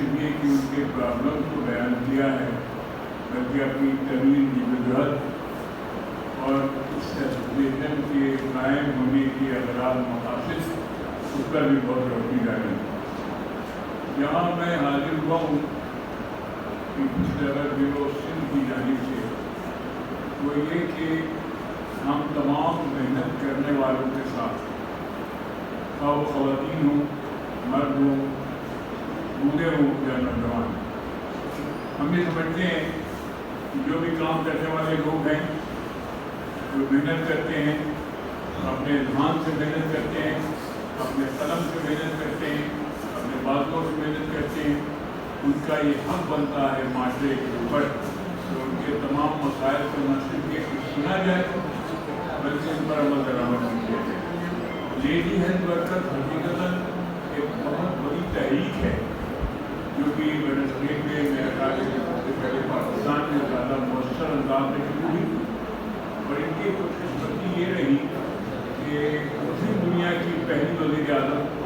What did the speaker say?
صرف یہ کہ ان کے پرابلم کو بیان کیا ہے، بلکہ اپنی طویل جدوجہد اور اس ایسوسیشن کے قائم ہونے کی اغراض مقاصد اس پر بھی بہت روشنی ڈالی۔ یہاں میں حاضر ہوا ہوں کہ پچھلے دنوں سندھ کی جانب سے وہ یہ کہ ہم تمام محنت کرنے والوں کے ساتھ، خواہ وہ خواتین ہوں، مرد ہوں، بوڑھے ہوں یا نوجوان، ہم یہ سمجھتے ہیں کہ جو بھی کام کرنے والے لوگ ہیں، جو محنت کرتے ہیں، اپنے ذہن سے محنت کرتے ہیں، اپنے قلم سے محنت کرتے ہیں، اپنے بازوں سے محنت کرتے ہیں، ان کا یہ حق بنتا ہے معاشرے کے اوپر کہ ان کے تمام مسائل کو نہ صرف یہ سنا جائے بلکہ ان پر عمل درآمد کیا جائے۔ لیڈی ہیلتھ ورکر حقیقتاً ایک بہت بڑی تحریک ہے جو کہ ویڈنسڈے میں میرا خیال ہے کہ سب سے پہلے پاکستان میں زیادہ مؤثر انداز میں شروع ہوئی، اور ان کی خوش قسمتی یہ رہی کہ مسلم دنیا کی پہلی وزیر اعظم